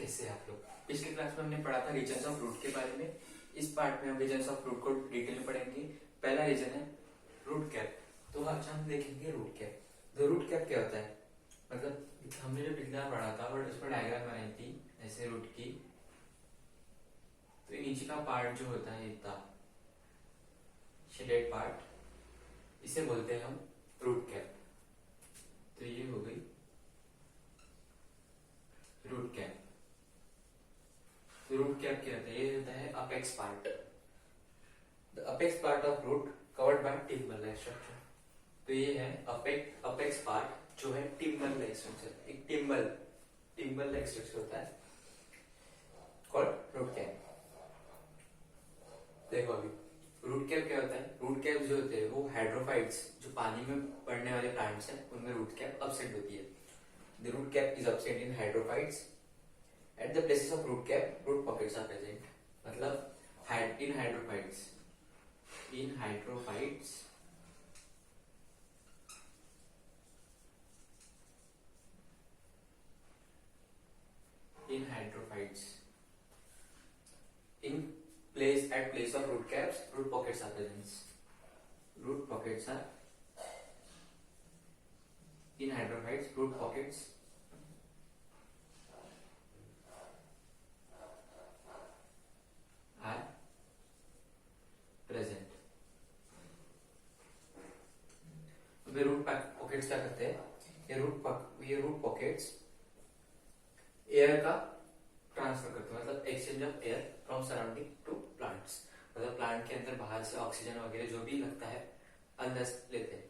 कैसे हैं आप लोग। पिछली क्लास में हमने पढ़ा था रीजन्स ऑफ रूट के बारे में। इस पार्ट में हम रीजन्स ऑफ रूट को डिटेल में पढ़ेंगे। पहला रीजन है रूट कैप। तो आज हम देखेंगे रूट कैप। तो रूट कैप क्या होता है, मतलब हमने जो पिछला पढ़ा था और उसमें डायग्राम बनाई थी ऐसे रूट की। तो नीचे का पार्ट जो होता है इतना शेडेड पार्ट, इसे बोलते हैं हम रूट कैप। तो ये हो गई रूट कैप। तो रूट कैप क्या होता है, ये होता है apex part. The apex part of root covered by thimble like structure. तो ये है अपेक्स पार्ट जो है टिम्बल लाइक स्ट्रक्चर। एक टिम्बल लाइक स्ट्रक्चर होता है कॉल्ड रूट कैप। देखो अभी रूट कैप क्या होता है। रूट कैप जो होते हैं वो हाइड्रोफाइट्स, जो पानी में बढ़ने वाले प्लांट्स हैं, उनमें रूट कैप अब्सेंट होती है। The root cap is absent in hydrophytes. At the places of root cap root pockets are present. मतलब in hydrophytes in place of root caps root pockets are present. Root pockets are in hydrophytes. Root pockets are present. वे root pockets क्या करते हैं, ये root pockets air का transfer करते हैं। मतलब exchange of air from surrounding to plants. मतलब प्लांट के अंदर बाहर से ऑक्सीजन वगैरह जो भी लगता है अंदर लेते हैं।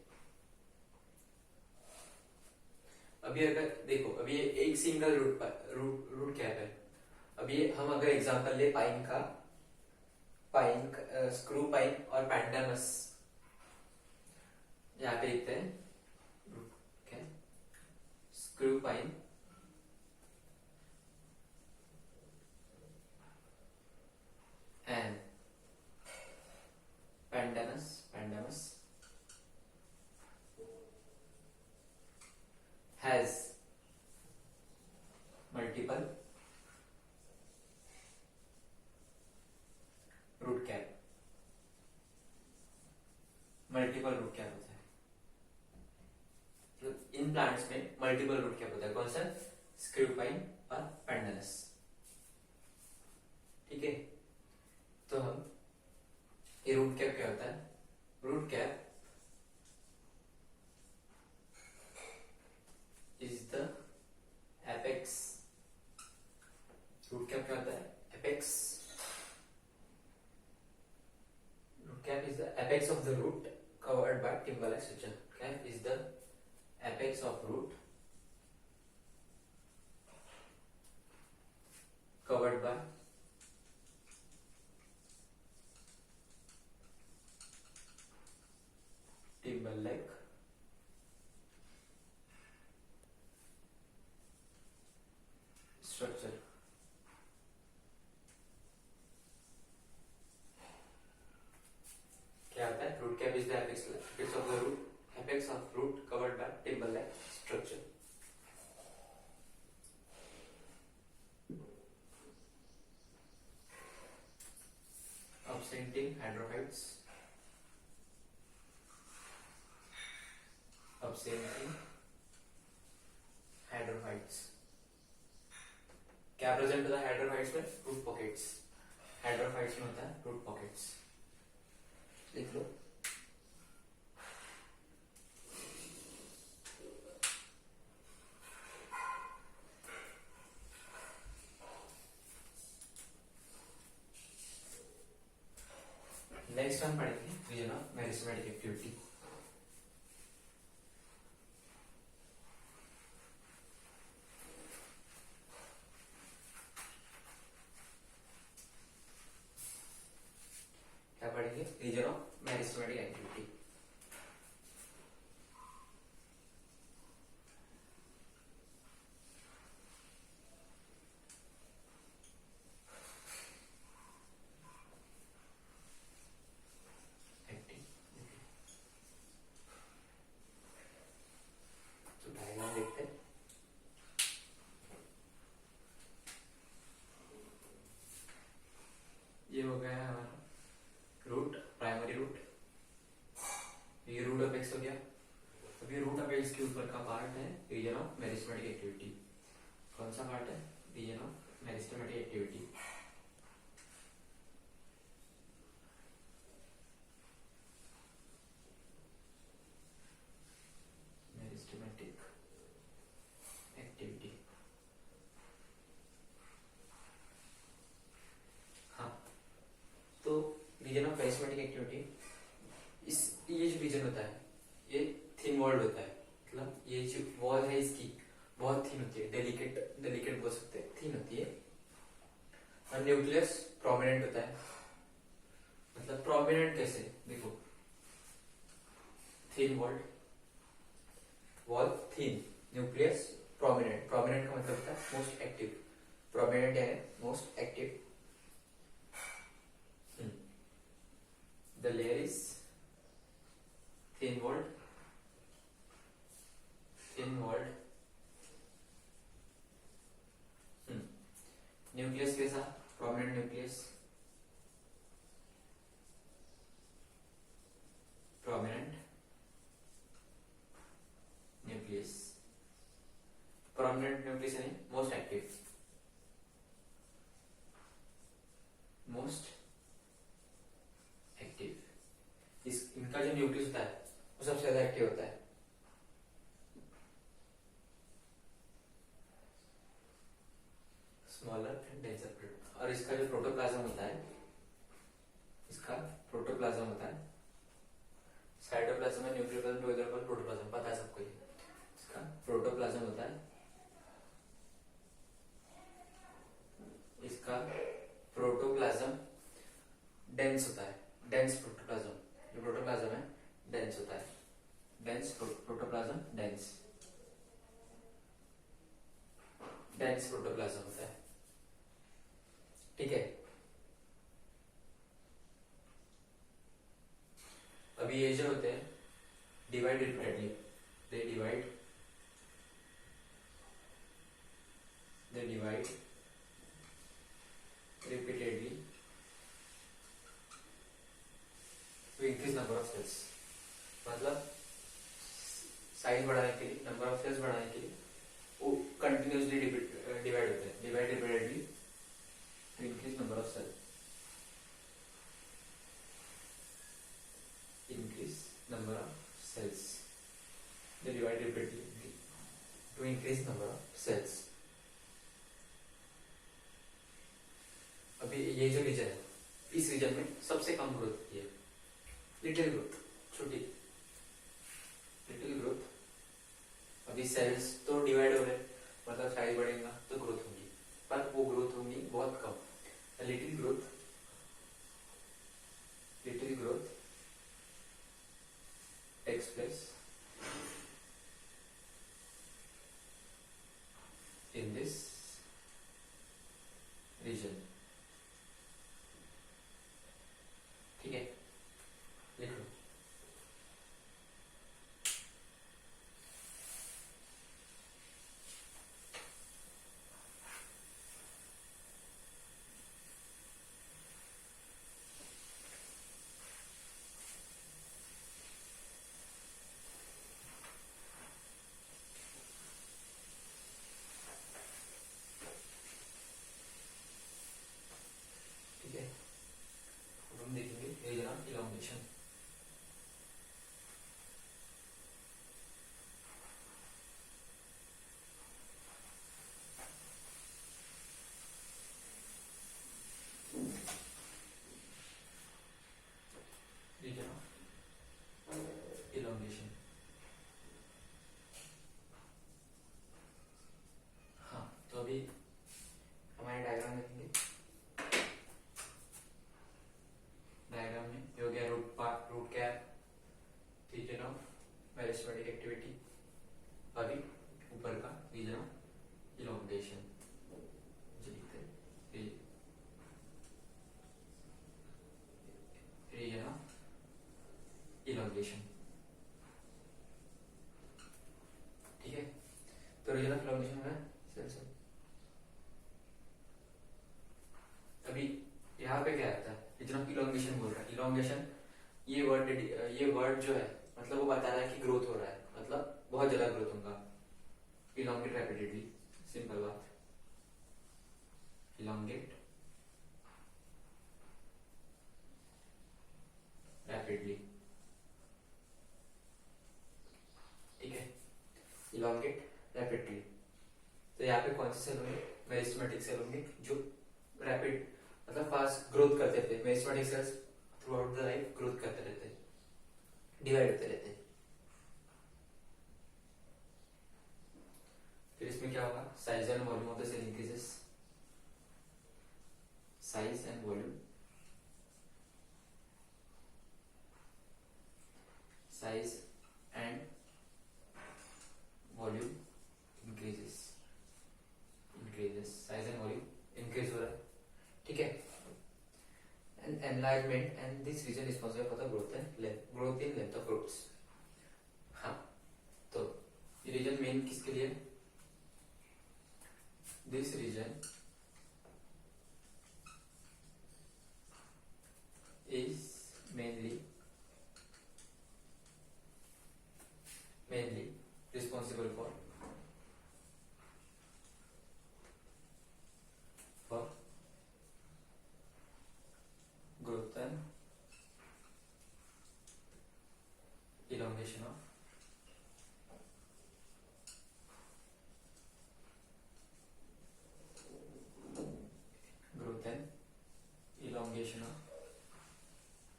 अभी अगर देखो, अभी ये एक सिंगल रूट कैप है। अभी हम अगर एग्जांपल ले पाइन स्क्रू पाइन और पैंटानस, यहाँ पे लिखते हैं screw pine and pandanus has multiple root cap होता है। तो इन प्लांट्स में मल्टीपल रूट कैप होता है। कौन सा? स्क्रू पाइन और पैंडानस। ठीक है। तो हम ये रूट कैप क्या होता है, root cap is the apex. Root cap क्या होता है, apex. Root cap is the apex of the root covered by thimble like structure. Cap is the apex of root covered by thimble like structure. क्या होता है, root cap is the apex of the root, apex of root covered by thimble like structure. Absenting hydrophytes, क्या present होता है hydrophytes में? Root pockets. Hydrophytes में होता है रूट पॉकेट्स। लिख लो। नेक्स्ट हम पढ़ेंगे रीजन ऑफ मेरिस्टेमेटिक एक्टिविटी। क्या पढ़ेंगे? Region of meristematic activity. अभी रूट अपेक्स के ऊपर का पार्ट है रीजन ऑफ मेरिस्टेमेटिक एक्टिविटी। कौन सा पार्ट है? Region of meristematic activity. Meristematic activity. हाँ, तो रीजन ऑफ मेरिस्टेमेटिक एक्टिविटी, इस ये जो रीजन होता है ये थिन वॉल्ड होता है, मतलब ये जो वॉल है इसकी बहुत थिन होती है, डेलिकेट बोल सकते हैं, थिन होती है। और न्यूक्लियस प्रोमिनेंट होता है। मतलब प्रोमिनेंट कैसे? देखो, thin walled, wall thin, nucleus prominent. Prominent का मतलब होता है मोस्ट एक्टिव, प्रोमिनेंट यानी most active. The layer is thin walled, nucleus कैसा? Prominent nucleus, prominent nucleus, prominent nucleus यानी मोस्ट एक्टिव, मोस्ट एक्टिव। इनका जो न्यूक्लियस होता है वो सबसे ज्यादा एक्टिव होता है। Smaller and denser protoplasm. और इसका जो प्रोटोप्लाज्म होता है, इसका प्रोटोप्लाज्म होता है, साइटोप्लाज्म में न्यूक्लियर प्लाज्म, प्रोटोप्लाज्म, पता है सबको ये। इसका प्रोटोप्लाज्म होता है, इसका प्रोटोप्लाज्म डेंस होता है, डेंस प्रोटोप्लाज्म। जो प्रोटोप्लाज्म है डेंस होता है, डेंस प्रोटोप्लाज्म, डेंस प्रोटोप्लाज्म होता है। ठीक है, अभी ये जो होते हैं divide repeatedly, they divide repeatedly to increase number of cells। मतलब साइज बढ़ाने के लिए, नंबर ऑफ सेल्स बढ़ाने के लिए वो कंटिन्यूसली डिवाइड होते हैं, divide repeatedly to increase number of cell, increase number of cells, they divide repeatedly to increase number of cells। अभी ये जो रीजन है, इस रीजन में सबसे कम ग्रोथ होती है, लिटिल ग्रोथ, छोटी लिटिल ग्रोथ। अभी सेल्स तो डिवाइड हो रहे, मतलब साइज बढ़ेगा तो ग्रोथ होगी, पर वो ग्रोथ होगी बहुत कम। Little growth takes place in this region। ठीक है, लिख लो। elongation। हाँ, तो अभी हमारे डायग्राम लिखेंगे। डायग्राम में हो गया root cap, region of meristematic activity. अभी ऊपर का रीजन ऑफ इलोंगेशन लिखते हैं, रीजन ऑफ इलोंगेशन। ठीक है, तो रीजन ऑफ इलोंगेशन है सेल्स। अभी यहाँ पे क्या आता है, रीजन ऑफ इलोंगेशन बोल रहा है। इलोंगेशन ये वर्ड जो है, मतलब वो बता रहा है कि ग्रोथ हो रहा है, मतलब बहुत ज्यादा ग्रोथ होगा। इलोंगेट रैपिडली, सिंपल बात, इलोंगेट रैपिडली, ठीक है, इलोंगेट रैपिडली। तो यहाँ पे कौन से सेल होंगे, मेरिस्टेमेटिक सेल होंगे जो रैपिड मतलब फास्ट ग्रोथ करते रहते हैं। Meristematic cells through out the life growth करते रहते हैं, डिवाइड होते रहते हैं। फिर इसमें क्या होगा, size and volume of the cell increases, size and volume, size and volume increases, size and volume increase हो रहा है, ठीक है। And enlargement and this region responsible for the growth and length, growth in length of roots. हाँ, तो ये region main किसके लिए, this region is mainly responsible for growth and elongation of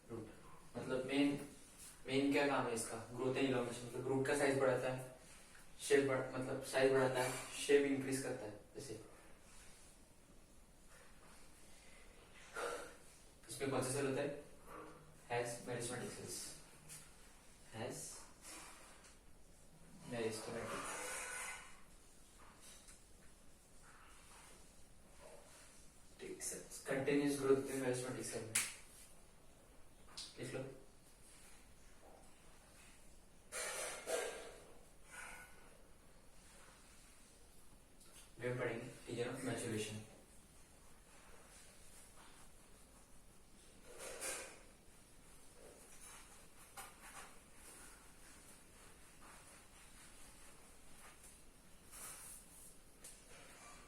root. मतलब मेन क्या काम है इसका, ग्रोथ एंड इलोंगेशन। मतलब रूट का साइज बढ़ाता है, शेप मतलब साइज बढ़ाता है, शेप इंक्रीज करता है। जैसे इसमें कौन सा सेल होता है, has meristematic cells, has meristematic cells, continuous growth in meristematic cell में, लिख लो। वे पढ़ेंगे रीजन ऑफ मैच्योरेशन।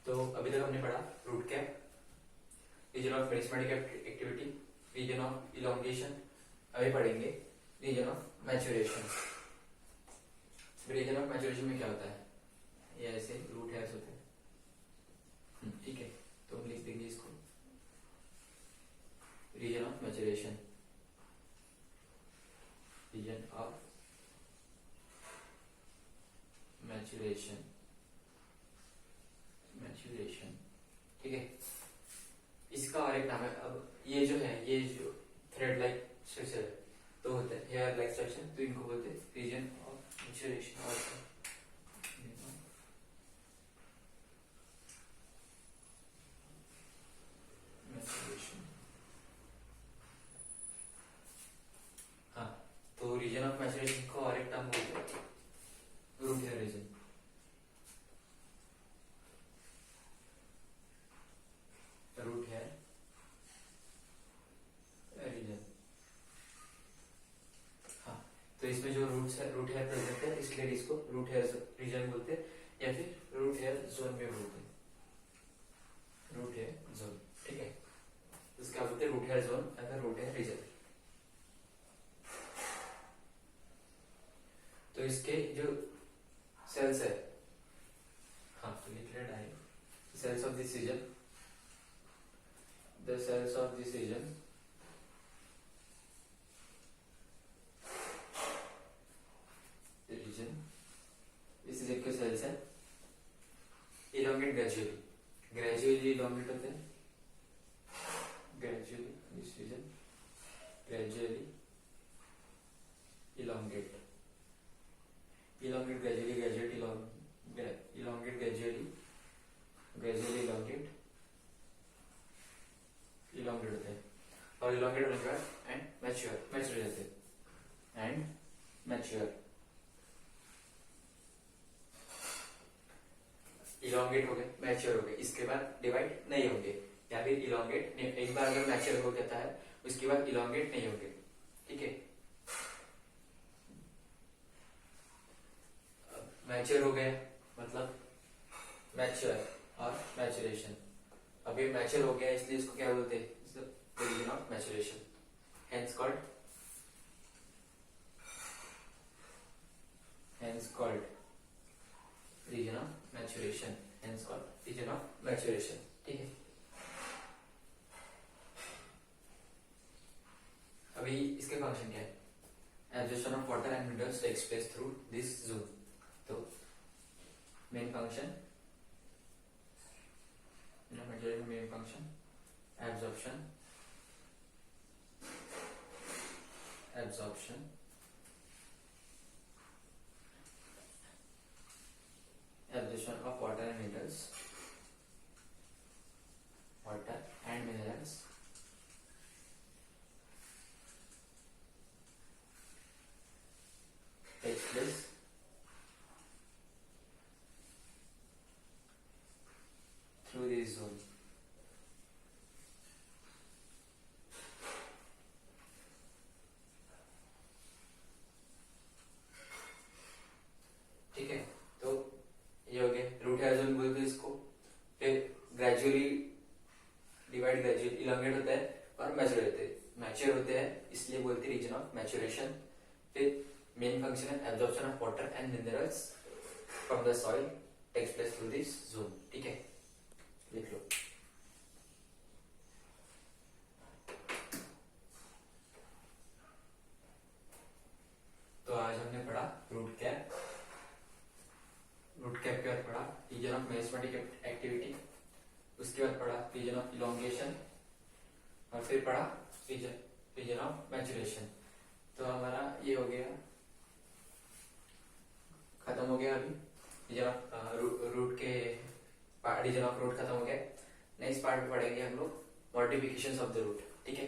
तो अभी तक हमने पढ़ा root cap, region of meristematic activity, region of elongation. अभी पढ़ेंगे region of maturation. Region of maturation में क्या होता है, ये ऐसे रूट हेयर्स होते हैं, ठीक है। तो हम लिख देंगे इसको region of maturation, region of maturation, maturation, ठीक है। इसका और एक नाम है, अब ये जो है, ये जो थ्रेड लाइक स्ट्रक्चर है तो होता है हेयर लाइक स्ट्रक्चर, तो इनको बोलते हैं रीजन ऑफ मैच्योरेशन। और हाँ, तो रीजन ऑफ मैच्योरेशन को और एक नाम बोलते हैं root hair region, root hair region. हाँ, तो इसमें जो रूट हेयर प्रेजेंट है इसलिए इसको रूट हेयर रीजन बोलते हैं, या फिर रूट हेयर जोन में बोलते हैं, रूट हेयर जोन, ठीक है। इसका बोलते हैं रूट हेयर जोन या फिर रूट हेयर रीजन। तो इसके जो सेल्स है, हाँ तो लिख लेना है, cells of this region, the cells of this region इस रीजन के सेल्स है इलोंगेट ग्रेजुअली इलोंगेट होते हैं, gradually this region gradually elongate gradually elongate gradually elongate होते हैं, और elongate होने के बाद एंड मैच्योर हो जाते हैं, एंड मैच्योर। elongate हो गए, मैच्योर हो गए, इसके बाद डिवाइड नहीं होंगे, या फिर elongate एक बार अगर मैच्योर हो जाता है उसके बाद elongate नहीं होंगे, ठीक है। मैच्योर हो गया, मतलब मैच्योर और मैचुरेशन। अब ये मैच्योर हो गया इसलिए इसको क्या बोलते हैं, region of maturation, hence called region of maturation, hence called region of maturation। ठीक है, अभी इसके फंक्शन क्या है, absorption of water and minerals takes place through this zone. तो main function, main function absorption of water and minerals takes place through this zone। ठीक है, तो ये हो गया रूट जोन बोलते हैं इसको। फिर ग्रेजुअली इलोंगेट होता है और मैच्योर होते हैं इसलिए बोलते हैं रीजन ऑफ मैच्योरेशन। फिर मेन फंक्शन है absorption of water and minerals from the soil takes place through this zone. ठीक है, लिख लो। तो आज हमने पढ़ा रूट कैप के बाद पढ़ा रीजन ऑफ मेरिस्टेमेटिक एक्टिविटी, उसके बाद पढ़ा रीजन ऑफ इलोंगेशन और फिर पढ़ा रीजन ऑफ मैचुरेशन। तो हमारा ये हो गया, खत्म हो गया अभी region of region of root खत्म हो गया। नेक्स्ट पार्ट में पढ़ेंगे हम लोग मॉडिफिकेशंस ऑफ द रूट। ठीक है।